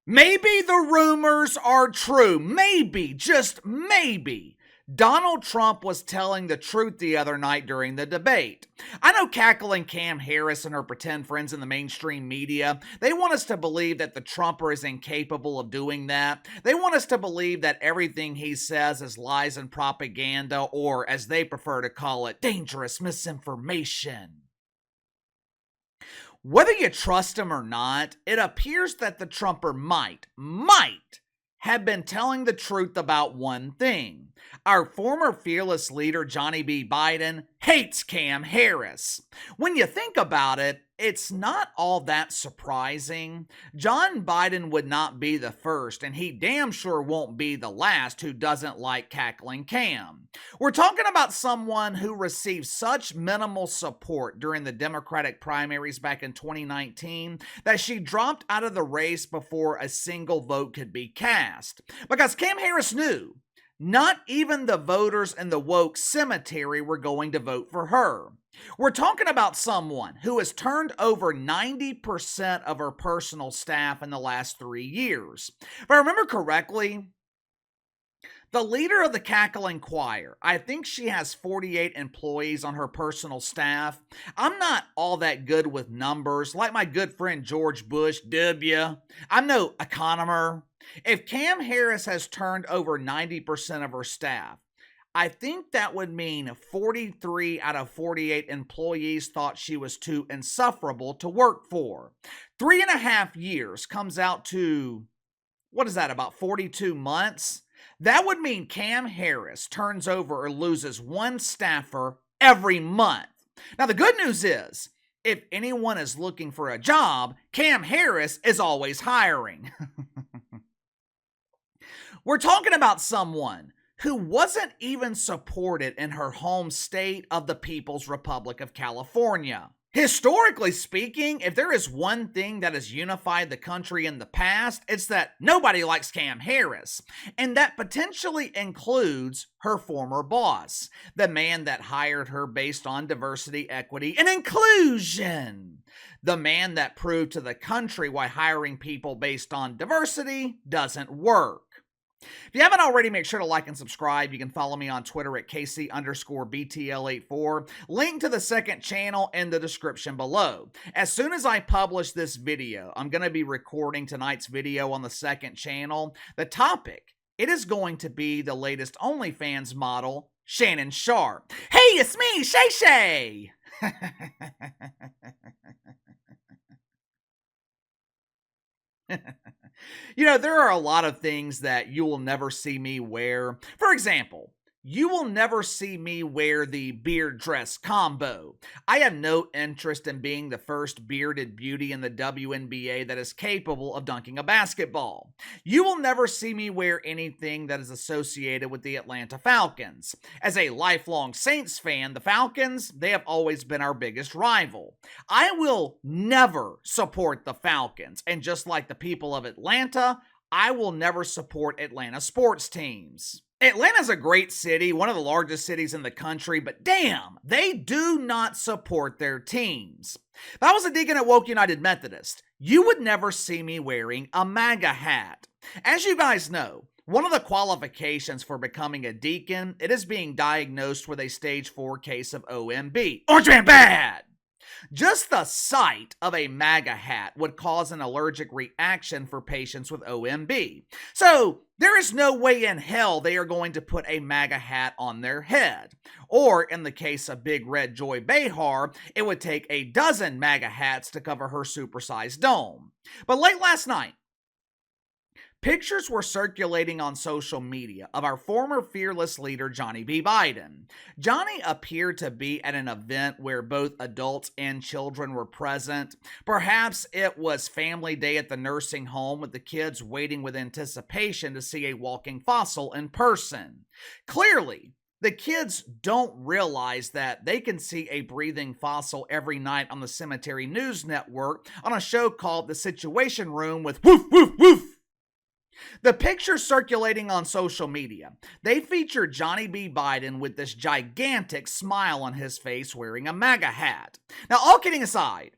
Maybe the rumors are true. Maybe, just maybe. Donald Trump was telling the truth the other night during the debate. I know cackling Cam Harris and her pretend friends in the mainstream media, they want us to believe that the Trumper is incapable of doing that. They want us to believe that everything he says is lies and propaganda, or as they prefer to call it, dangerous misinformation. Whether you trust him or not, it appears that the Trumper might have been telling the truth about one thing. Our former fearless leader, Johnny B. Biden, hates Cam Harris. When you think about it, it's not all that surprising. John Biden would not be the first, and he damn sure won't be the last who doesn't like cackling Cam. We're talking about someone who received such minimal support during the Democratic primaries back in 2019 that she dropped out of the race before a single vote could be cast. Because Cam Harris knew not even the voters in the woke cemetery were going to vote for her. We're talking about someone who has turned over 90% of her personal staff in the last 3 years. If I remember correctly, the leader of the cackling choir, I think she has 48 employees on her personal staff. I'm not all that good with numbers, like my good friend George Bush, W. I'm no economer. If Cam Harris has turned over 90% of her staff, I think that would mean 43 out of 48 employees thought she was too insufferable to work for. 3.5 years comes out to, what is that, about 42 months? That would mean Cam Harris turns over or loses one staffer every month. Now, the good news is, if anyone is looking for a job, Cam Harris is always hiring. We're talking about someone who wasn't even supported in her home state of the People's Republic of California. Historically speaking, if there is one thing that has unified the country in the past, it's that nobody likes Cam Harris. And that potentially includes her former boss, the man that hired her based on diversity, equity, and inclusion. The man that proved to the country why hiring people based on diversity doesn't work. If you haven't already, make sure to like and subscribe. You can follow me on Twitter at KC_BTL84. Link to the second channel in the description below. As soon as I publish this video, I'm going to be recording tonight's video on the second channel. The topic, it is going to be the latest OnlyFans model, Shannon Sharpe. Hey, it's me, Shay Shay! You know, there are a lot of things that you will never see me wear. For example, you will never see me wear the beard dress combo. I have no interest in being the first bearded beauty in the WNBA that is capable of dunking a basketball. You will never see me wear anything that is associated with the Atlanta Falcons. As a lifelong Saints fan, the Falcons, they have always been our biggest rival. I will never support the Falcons, and just like the people of Atlanta, I will never support Atlanta sports teams. Atlanta's a great city, one of the largest cities in the country, but damn, they do not support their teams. If I was a deacon at Woke United Methodist, you would never see me wearing a MAGA hat. As you guys know, one of the qualifications for becoming a deacon, it is being diagnosed with a stage 4 case of OMB. Orange Man Bad! Just the sight of a MAGA hat would cause an allergic reaction for patients with OMB. So, there is no way in hell they are going to put a MAGA hat on their head. Or, in the case of Big Red Joy Behar, it would take a dozen MAGA hats to cover her supersized dome. But late last night, pictures were circulating on social media of our former fearless leader, Johnny B. Biden. Johnny appeared to be at an event where both adults and children were present. Perhaps it was family day at the nursing home with the kids waiting with anticipation to see a walking fossil in person. Clearly, the kids don't realize that they can see a breathing fossil every night on the Cemetery News Network on a show called The Situation Room with Woof Woof Woof. The pictures circulating on social media, they feature Johnny B. Biden with this gigantic smile on his face wearing a MAGA hat. Now, all kidding aside,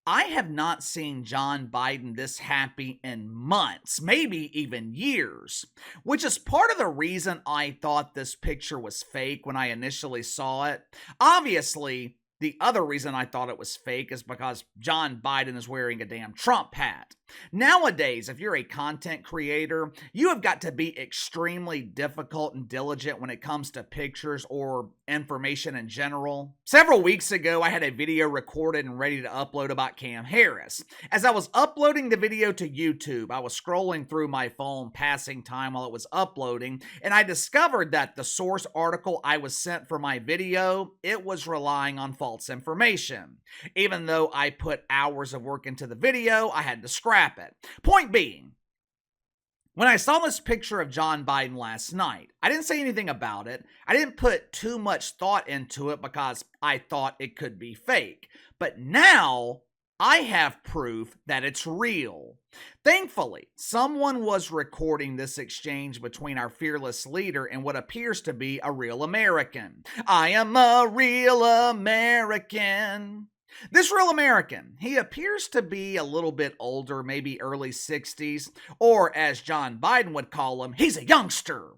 I have not seen John Biden this happy in months, maybe even years, which is part of the reason I thought this picture was fake when I initially saw it. Obviously, the other reason I thought it was fake is because John Biden is wearing a damn Trump hat. Nowadays, if you're a content creator, you have got to be extremely difficult and diligent when it comes to pictures or information in general. Several weeks ago, I had a video recorded and ready to upload about Cam Harris. As I was uploading the video to YouTube, I was scrolling through my phone, passing time while it was uploading, and I discovered that the source article I was sent for my video, it was relying on false information. Even though I put hours of work into the video, I had to scrap it. Point being, when I saw this picture of John Biden last night, I didn't say anything about it. I didn't put too much thought into it because I thought it could be fake. But now I have proof that it's real. Thankfully, someone was recording this exchange between our fearless leader and what appears to be a real American. I am a real American. This real American, he appears to be a little bit older, maybe early 60s, or as John Biden would call him, he's a youngster.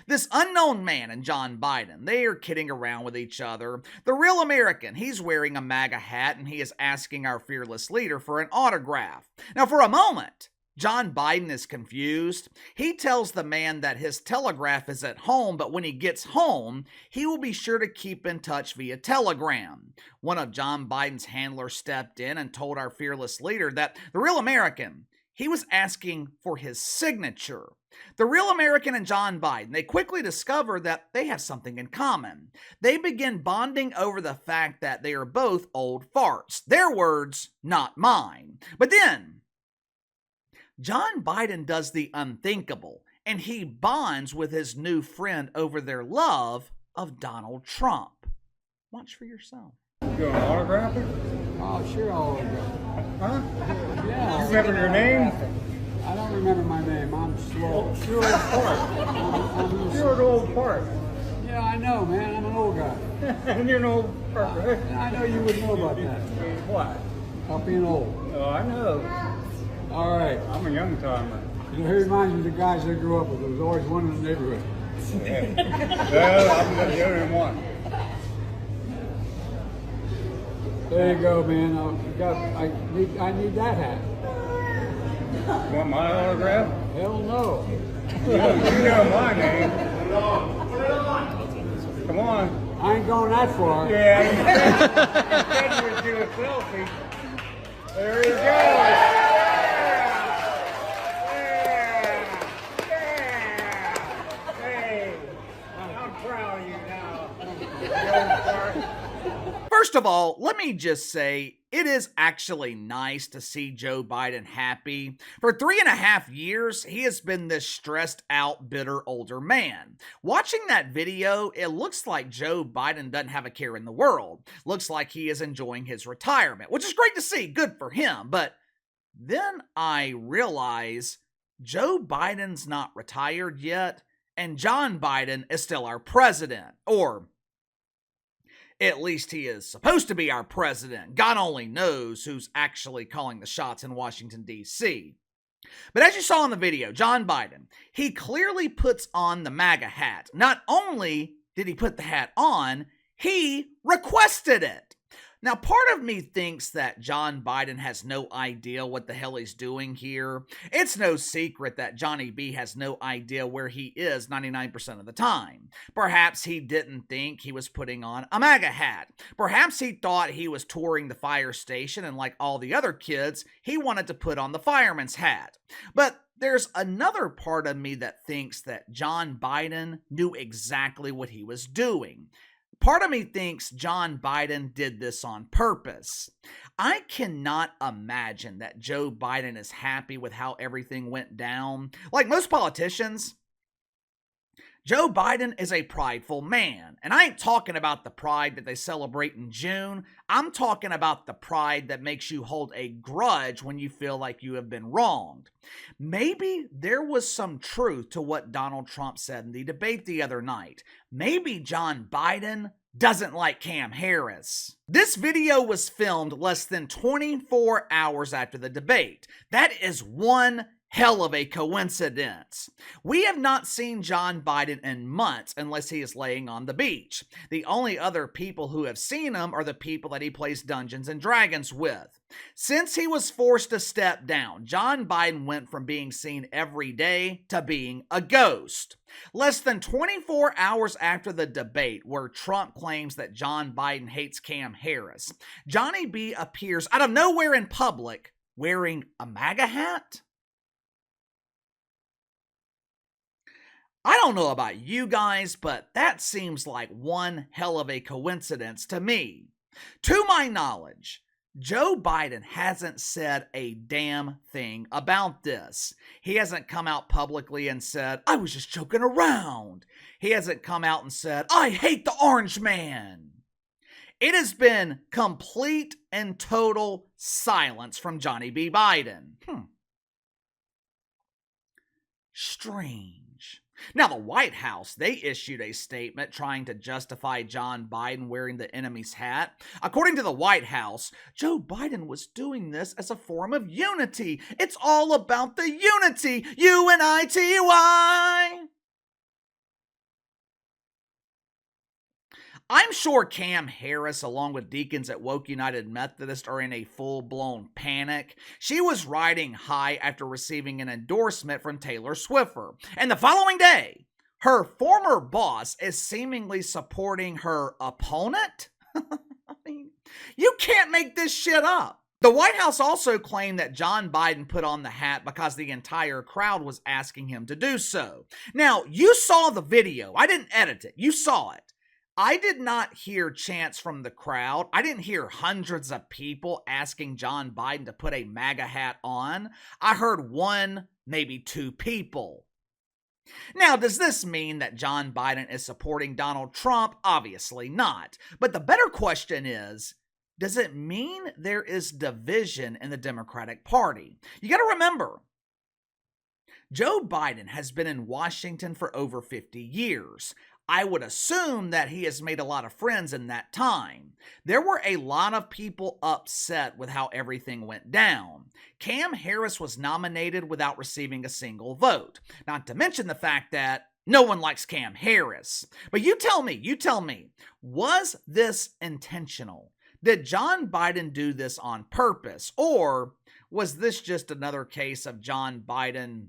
This unknown man and John Biden, they are kidding around with each other. The real American, he's wearing a MAGA hat and he is asking our fearless leader for an autograph. Now, for a moment, John Biden is confused. He tells the man that his telegraph is at home, but when he gets home, he will be sure to keep in touch via telegram. One of John Biden's handlers stepped in and told our fearless leader that the real American, he was asking for his signature. The real American and John Biden, they quickly discover that they have something in common. They begin bonding over the fact that they are both old farts. Their words, not mine. But then, John Biden does the unthinkable, and he bonds with his new friend over their love of Donald Trump. Watch for yourself. You want an autograph? Oh, sure, I'll autograph. Huh? Yeah. You remember your name? I don't remember my name. I'm slow. You're an old fart. You're an old fart. Yeah, I know, man. I'm an old guy. And you're an old fart, right? I know you would know about that. What? About being old. Oh, I know. All right. I'm a young timer. You know, he reminds me of the guys I grew up with. There was always one in the neighborhood. Well, I'm the only one. There you go, man. I need that hat. You want my autograph? Hell no. You know my name. Come on. I ain't going that far. Yeah, I said you would do a selfie. There he goes. Hey, I'm proud of you now. You old fart. First of all, let me just say, it is actually nice to see Joe Biden happy. For 3.5 years, he has been this stressed out, bitter older man. Watching that video, it looks like Joe Biden doesn't have a care in the world. Looks like he is enjoying his retirement, which is great to see. Good for him. But then I realize Joe Biden's not retired yet, and John Biden is still our president. Or at least he is supposed to be our president. God only knows who's actually calling the shots in Washington, D.C. But as you saw in the video, John Biden, he clearly puts on the MAGA hat. Not only did he put the hat on, he requested it. Now, part of me thinks that John Biden has no idea what the hell he's doing here. It's no secret that Johnny B has no idea where he is 99% of the time. Perhaps he didn't think he was putting on a MAGA hat. Perhaps he thought he was touring the fire station and like all the other kids, he wanted to put on the fireman's hat. But there's another part of me that thinks that John Biden knew exactly what he was doing. Part of me thinks John Biden did this on purpose. I cannot imagine that Joe Biden is happy with how everything went down. Like most politicians, Joe Biden is a prideful man. And I ain't talking about the pride that they celebrate in June. I'm talking about the pride that makes you hold a grudge when you feel like you have been wronged. Maybe there was some truth to what Donald Trump said in the debate the other night. Maybe John Biden doesn't like Cam Harris. This video was filmed less than 24 hours after the debate. That is one hell of a coincidence. We have not seen John Biden in months unless he is laying on the beach. The only other people who have seen him are the people that he plays Dungeons and Dragons with. Since he was forced to step down, John Biden went from being seen every day to being a ghost. Less than 24 hours after the debate where Trump claims that John Biden hates Cam Harris, Johnny B appears out of nowhere in public wearing a MAGA hat. I don't know about you guys, but that seems like one hell of a coincidence to me. To my knowledge, Joe Biden hasn't said a damn thing about this. He hasn't come out publicly and said, I was just joking around. He hasn't come out and said, I hate the orange man. It has been complete and total silence from Johnny B. Biden. Strange. Now, the White House, they issued a statement trying to justify John Biden wearing the enemy's hat. According to the White House, Joe Biden was doing this as a form of unity. It's all about the unity. UNITY. I'm sure Cam Harris, along with deacons at Woke United Methodist, are in a full-blown panic. She was riding high after receiving an endorsement from Taylor Swift. And the following day, her former boss is seemingly supporting her opponent? I mean, you can't make this shit up. The White House also claimed that John Biden put on the hat because the entire crowd was asking him to do so. Now, you saw the video. I didn't edit it. You saw it. I did not hear chants from the crowd. I didn't hear hundreds of people asking John Biden to put a MAGA hat on. I heard one, maybe two people. Now, does this mean that John Biden is supporting Donald Trump? Obviously not. But the better question is, does it mean there is division in the Democratic Party? You got to remember, Joe Biden has been in Washington for over 50 years. I would assume that he has made a lot of friends in that time. There were a lot of people upset with how everything went down. Cam Harris was nominated without receiving a single vote. Not to mention the fact that no one likes Cam Harris. But you tell me, was this intentional? Did John Biden do this on purpose? Or was this just another case of John Biden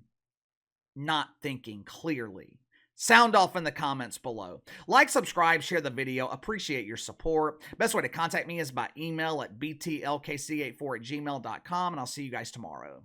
not thinking clearly? Sound off in the comments below. Like, subscribe, share the video. Appreciate your support. Best way to contact me is by email at btlkc84@gmail.com, and I'll see you guys tomorrow.